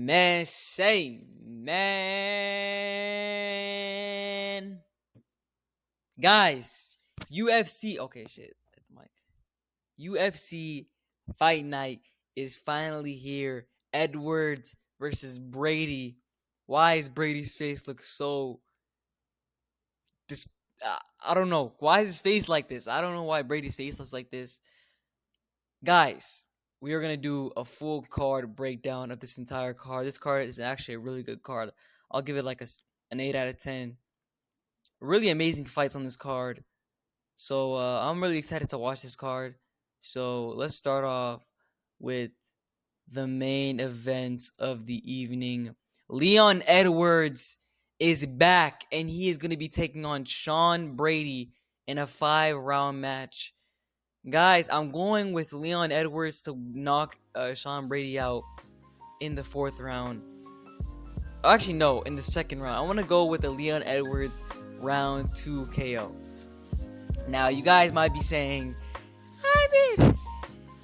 Man, say, man. Guys, UFC. Okay, shit. At the mic. UFC Fight Night is finally here. Edwards versus Brady. Why is Brady's face look so dis? I don't know. Why is his face like this? I don't know why Brady's face looks like this. Guys, we are gonna do a full card breakdown of this entire card. This card is actually a really good card. I'll give it like an 8 out of 10. Really amazing fights on this card. So I'm really excited to watch this card. So let's start off with the main events of the evening. Leon Edwards is back, and he is going to be taking on Sean Brady in a 5-round match. Guys, I'm going with Leon Edwards to knock Sean Brady out in the 4th round. Actually, no, in the 2nd round. I want to go with the Leon Edwards round 2 KO. Now, you guys might be saying, Ivan,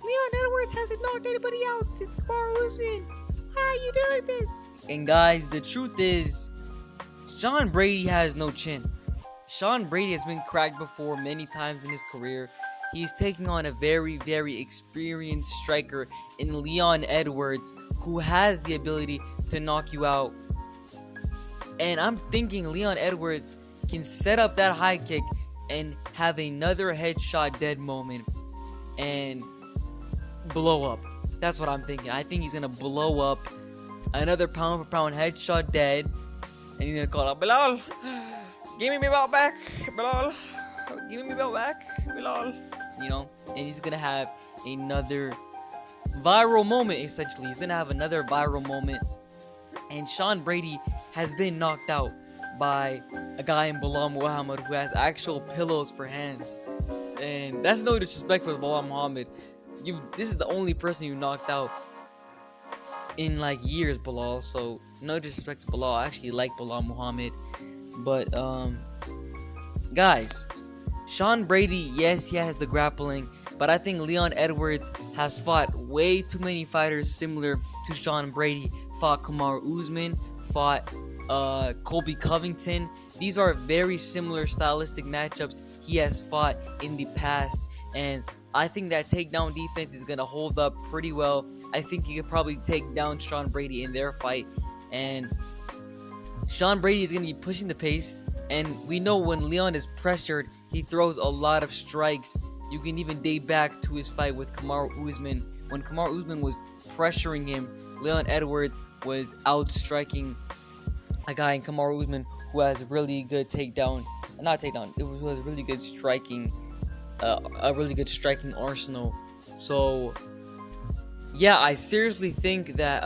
Leon Edwards hasn't knocked anybody out since Kamaru Usman. Why are you doing this? And guys, the truth is, Sean Brady has no chin. Sean Brady has been cracked before many times in his career. He's taking on a very, very experienced striker in Leon Edwards, who has the ability to knock you out. And I'm thinking Leon Edwards can set up that high kick and have another headshot dead moment and blow up. That's what I'm thinking. I think he's going to blow up another pound for pound headshot dead, and he's going to call out, Bilal, give me my belt back, Bilal, give me my belt back, Bilal, you know, and he's going to have another viral moment, essentially. He's going to have another viral moment, and Sean Brady has been knocked out by a guy in Bilal Muhammad who has actual pillows for hands. And that's no disrespect for Bilal Muhammad. This is the only person you knocked out in like years, Bilal. So no disrespect to Bilal. I actually like Bilal Muhammad. But guys, Sean Brady, yes, he has the grappling, but I think Leon Edwards has fought way too many fighters similar to Sean Brady. Fought Kamaru Usman, fought Colby Covington. These are very similar stylistic matchups he has fought in the past, and I think that takedown defense is going to hold up pretty well. I think he could probably take down Sean Brady in their fight, and Sean Brady is going to be pushing the pace, and we know when Leon is pressured, he throws a lot of strikes. You can even date back to his fight with Kamaru Usman. When Kamaru Usman was pressuring him, Leon Edwards was outstriking a guy in Kamaru Usman who has really good was really good striking, a really good striking arsenal. So yeah, I seriously think that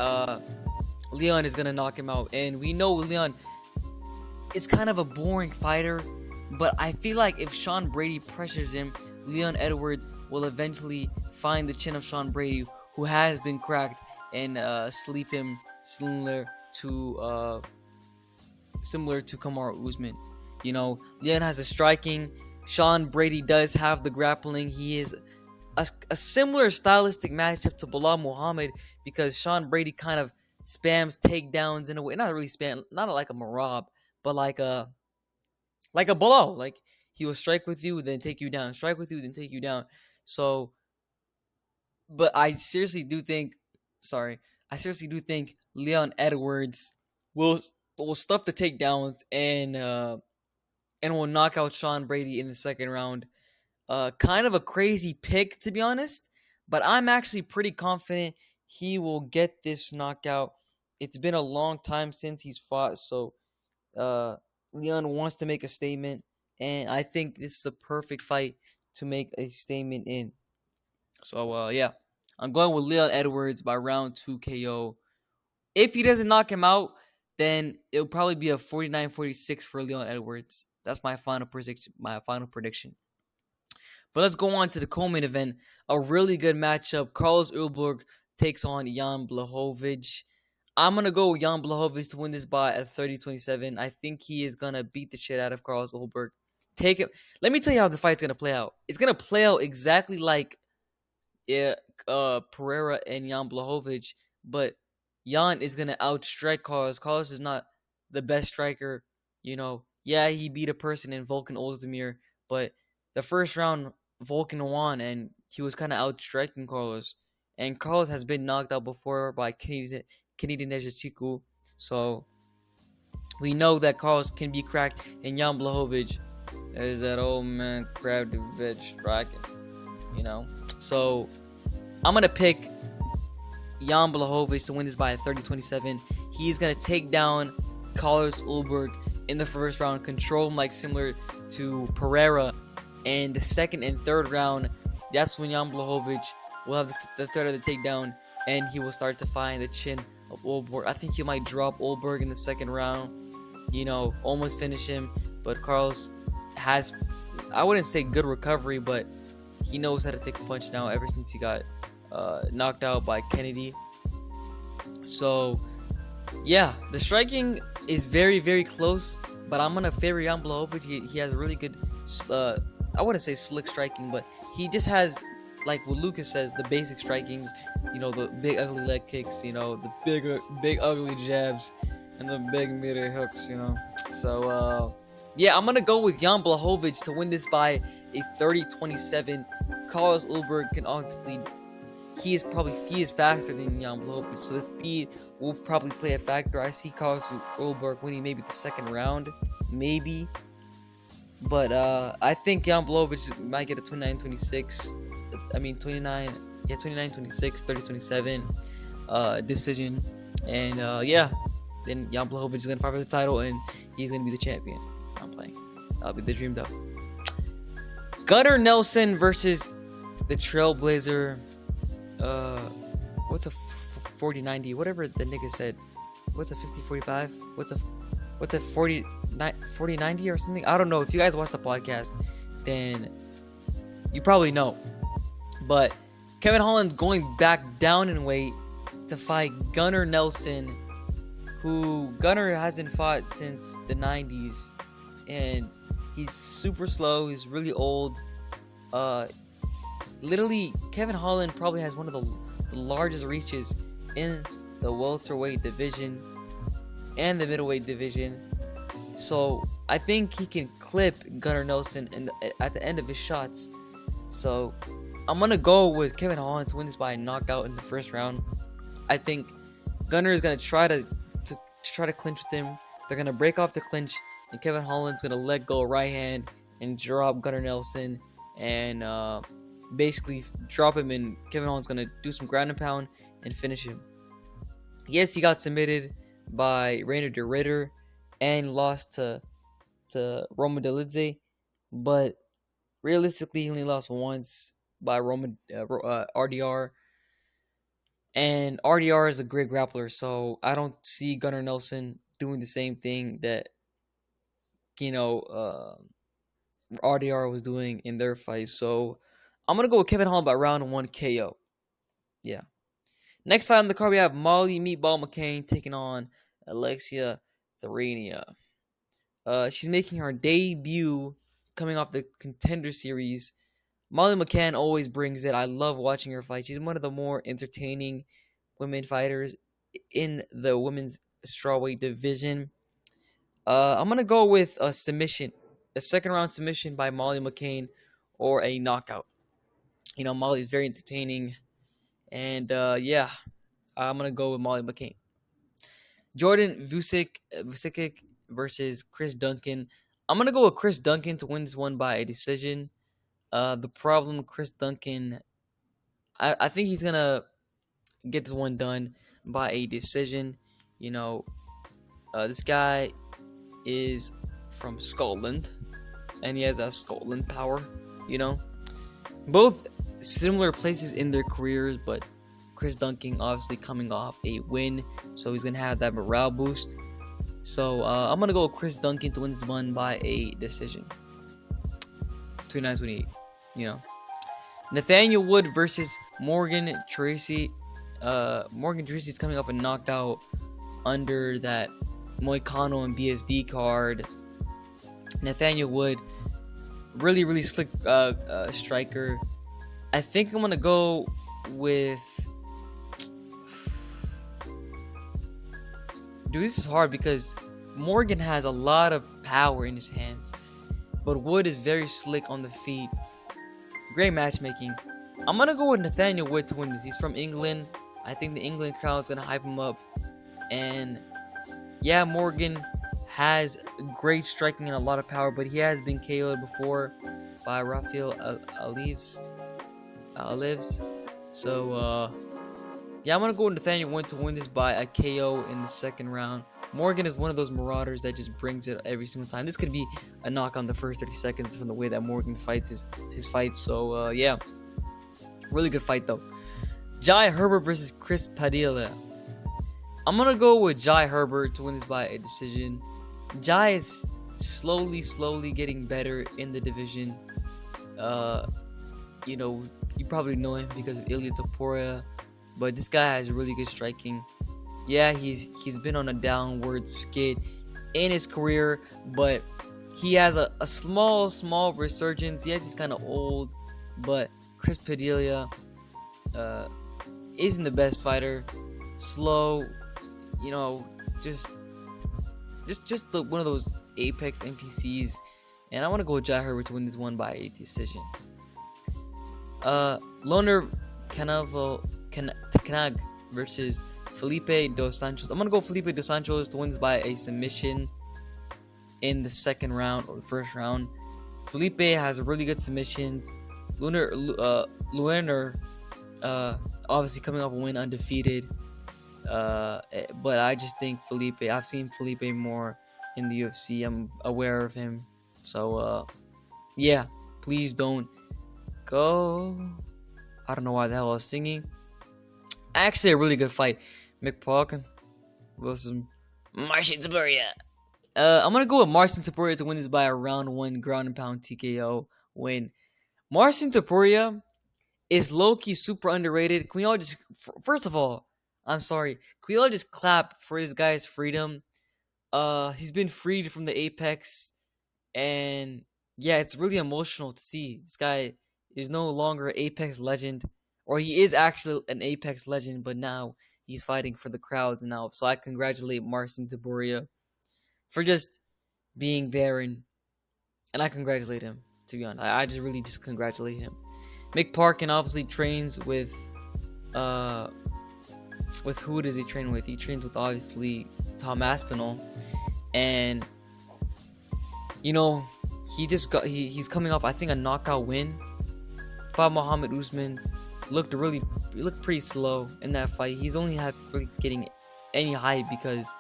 Leon is gonna knock him out, and we know Leon is kind of a boring fighter, but I feel like if Sean Brady pressures him, Leon Edwards will eventually find the chin of Sean Brady, who has been cracked, and sleep him similar to Kamaru Usman. You know, Leon has the striking. Sean Brady does have the grappling. He is a similar stylistic matchup to Bilal Muhammad, because Sean Brady kind of spams takedowns in a way, not really spam, not like a Marab, but like a Bilal. Like, he will strike with you, then take you down. Strike with you, then take you down. So, but I seriously do think Leon Edwards will stuff the takedowns and will knock out Sean Brady in the 2nd round. Kind of a crazy pick, to be honest, but I'm actually pretty confident he will get this knockout. It's been a long time since he's fought, so Leon wants to make a statement, and I think this is the perfect fight to make a statement in. So yeah, I'm going with Leon Edwards by round 2 KO. If he doesn't knock him out, then it'll probably be a 49-46 for Leon Edwards. That's my final prediction. But let's go on to the co-main event. A really good matchup. Carlos Ulberg takes on Jan Blachowicz. I'm going to go with Jan Blachowicz to win this bout at 30-27. I think he is going to beat the shit out of Carlos Ulberg. Take it. Let me tell you how the fight's going to play out. It's going to play out exactly like Pereira and Jan Blachowicz, but Jan is gonna outstrike Carlos. Carlos is not the best striker. Yeah, he beat a person in Volkan Ozdemir, but the first round Volkan won, and he was kind of outstriking Carlos. And Carlos has been knocked out before by Kennedy Nejichiku, so we know that Carlos can be cracked. And Jan Blachowicz is that old man crab the veg striking, So I'm gonna pick Jan Blachowicz to win this by a 30-27. He's gonna take down Carlos Ulberg in the first round, control him like similar to Pereira. And the second and third round, that's when Jan Blachowicz will have the third of the takedown, and he will start to find the chin of Ulberg. I think he might drop Ulberg in the second round, almost finish him. But Carlos has, I wouldn't say good recovery, but he knows how to take a punch now ever since he got knocked out by Kennedy. So, yeah, the striking is very, very close, but I'm going to favor Jan Blachowicz. He has really good, I wouldn't say slick striking, but he just has, like what Lucas says, the basic strikings, the big ugly leg kicks, the big ugly jabs, and the big mid hooks, So, yeah, I'm going to go with Jan Blachowicz to win this by a 30-27. Carlos Ulberg can obviously, he is faster than Jan Blachowicz, so the speed will probably play a factor. I see Carlos Ulberg winning maybe the second round, maybe. But I think Jan Blachowicz might get a 29-26. 29-26, 30-27 decision. And then Jan Blachowicz is going to fight for the title, and he's going to be the champion. I'm playing. That'll be the dream, though. Gunnar Nelson versus the Trailblazer. What's a 40-90? Whatever the nigga said. What's a 50-45? What's a 40-90 or something? I don't know. If you guys watch the podcast, then you probably know. But Kevin Holland's going back down in weight to fight Gunnar Nelson, who Gunnar hasn't fought since the 90s, and he's super slow. He's really old. Literally, Kevin Holland probably has one of the largest reaches in the welterweight division and the middleweight division. So I think he can clip Gunnar Nelson at the end of his shots. So I'm gonna go with Kevin Holland to win this by a knockout in the first round. I think Gunnar is gonna try to clinch with him. They're gonna break off the clinch, and Kevin Holland's gonna let go right hand and drop Gunnar Nelson and basically drop him. And Kevin Holland's gonna do some ground and pound and finish him. Yes, he got submitted by Reiner de Ritter and lost to Roma Delidze, but realistically, he only lost once by RDR. And RDR is a great grappler, so I don't see Gunnar Nelson doing the same thing that RDR was doing in their fight. So I'm gonna go with Kevin Holland by round 1 KO. Yeah. Next fight on the card, we have Molly Meatball McCain taking on Alexia Therania. She's making her debut coming off the Contender Series. Molly McCann always brings it. I love watching her fight. She's one of the more entertaining women fighters in the women's strawweight division. I'm going to go with a submission, a second round submission by Molly McCain, or a knockout. Molly is very entertaining. And I'm going to go with Molly McCain. Jordan Vucinic versus Chris Duncan. I'm going to go with Chris Duncan to win this one by a decision. The problem, Chris Duncan, I think he's going to get this one done by a decision. This guy is from Scotland, and he has that Scotland power, Both similar places in their careers, but Chris Duncan obviously coming off a win, so he's going to have that morale boost. So I'm going to go with Chris Duncan to win this one by a decision. 29-28. Nathaniel Wood versus Morgan Tracy. Morgan Tracy is coming off a knockout under that Moicano and BSD card. Nathaniel Wood, really, really slick striker. I think I'm going to go with Dude, this is hard because Morgan has a lot of power in his hands, but Wood is very slick on the feet. Great matchmaking. I'm gonna go with Nathaniel Wood to win this. He's from England. I think the England crowd's gonna hype him up. And yeah, Morgan has great striking and a lot of power, but he has been KO'd before by Rafael Alives. So yeah, I'm gonna go with Nathaniel Wood to win this by a KO in the second round. Morgan is one of those marauders that just brings it every single time. This could be a knock on the first 30 seconds from the way that Morgan fights his fights. So yeah, really good fight though. Jai Herbert versus Chris Padilla. I'm gonna go with Jai Herbert to win this by a decision. Jai is slowly getting better in the division. You probably know him because of Ilya Topuria, but this guy has really good striking. Yeah, he's been on a downward skid in his career, but he has a small resurgence. Yes, he's kind of old, but Chris Padilla isn't the best fighter. Slow, just one of those apex NPCs. And I want to go with Jai Herbert to win this one by a decision. Loner Canag versus Felipe Dos Santos. I'm gonna go Felipe Dos Santos to win this by a submission in the second round or the first round. Felipe has really good submissions. Lunar obviously coming off a win undefeated. But I just think Felipe, I've seen Felipe more in the UFC. I'm aware of him. So yeah, please don't go. I don't know why the hell I was singing. Actually, a really good fight. Mick Parkin versus Marcin Tybura. I'm gonna go with Marcin Tybura to win this by a round 1 ground and pound TKO win. Marcin Tybura is low-key super underrated. Can we all just, first of all, I'm sorry, can we all just clap for this guy's freedom? He's been freed from the Apex, and yeah, it's really emotional to see. This guy is no longer an Apex legend, or he is actually an Apex legend, but now he's fighting for the crowds now. So I congratulate Marcin Tybura for just being there, and I congratulate him, to be honest. I just congratulate him. Mick Parkin obviously trains with who does he train with? He trains with obviously Tom Aspinall, and he's coming off, I think, a knockout win. Fought Muhammad Usman, looked pretty slow in that fight. He's only really getting any hype because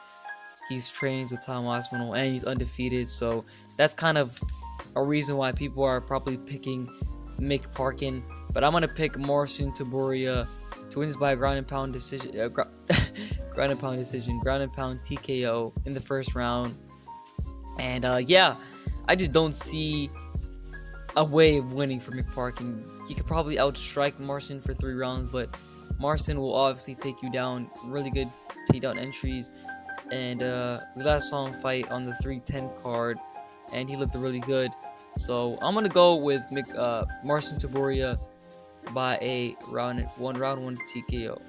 he's trained with Tom Aspinall and he's undefeated. So that's kind of a reason why people are probably picking Mick Parkin. But I'm gonna pick Marcin Tybura to win this by a ground and pound decision. Ground and pound TKO in the first round. And yeah, I just don't see a way of winning for Mick Parkin. He could probably outstrike Marcin for 3 rounds, but Marcin will obviously take you down. Really good takedown entries. And we last saw him fight on the 310 card, and he looked really good. So I'm gonna go with Marcin Tybura by a round one TKO.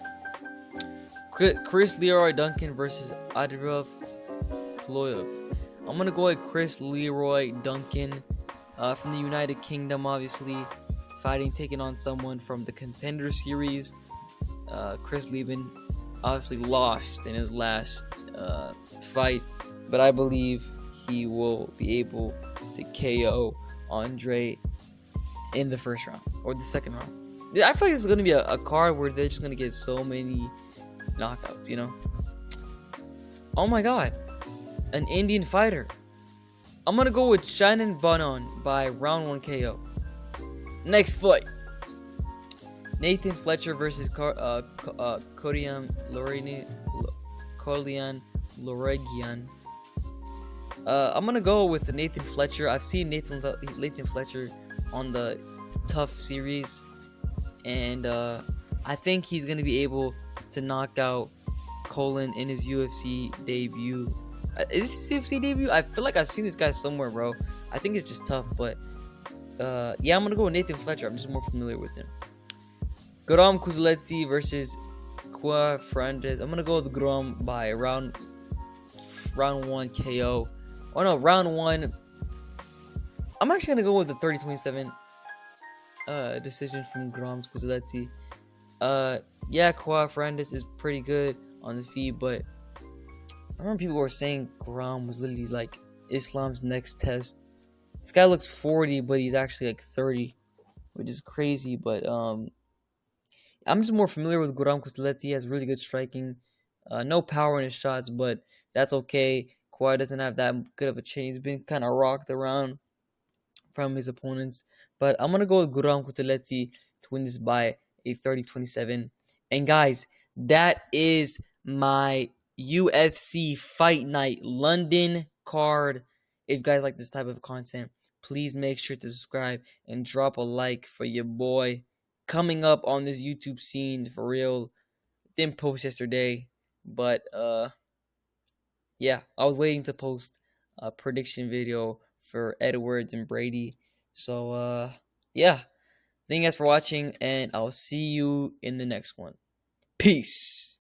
Chris Leroy Duncan versus Adirov Ployev. I'm gonna go with Chris Leroy Duncan from the United Kingdom, obviously taking on someone from the Contender Series. Chris Lieben obviously lost in his last fight, but I believe he will be able to KO Andre in the first round or the second round. I feel like this is going to be a card where they're just going to get so many knockouts, Oh my god, an Indian fighter. I'm going to go with Shannon Bonon by round 1 KO. Next fight, Nathan Fletcher versus Kolian Loregian. I'm gonna go with Nathan Fletcher. I've seen Nathan Fletcher on the Tough series, and I think he's gonna be able to knock out Colin in his UFC debut. Is this his UFC debut? I feel like I've seen this guy somewhere, bro. I think it's just Tough, but yeah, I'm gonna go with Nathan Fletcher. I'm just more familiar with him. Guram Kuzletsi versus Qua Fernandez. I'm gonna go with Guram by round round one KO. Oh no, round one. I'm actually gonna go with the 30-27 decision from Grom's Kuzeletsi. Yeah, Kawhi Fernandez is pretty good on the feet, but I remember people were saying Grom was literally like Islam's next test. This guy looks 40, but he's actually like 30, which is crazy. But I'm just more familiar with Guram Kostelets. He has really good striking, no power in his shots, but that's okay. Kawhi doesn't have that good of a chin. He's been kind of rocked around from his opponents. But I'm going to go with Guram Kostelets to win this by a 30-27. And guys, that is my UFC Fight Night London card. If you guys like this type of content, please make sure to subscribe and drop a like for your boy. Coming up on this YouTube scene for real. Didn't post yesterday, but yeah, I was waiting to post a prediction video for Edwards and Brady. So yeah, thank you guys for watching, and I'll see you in the next one. Peace.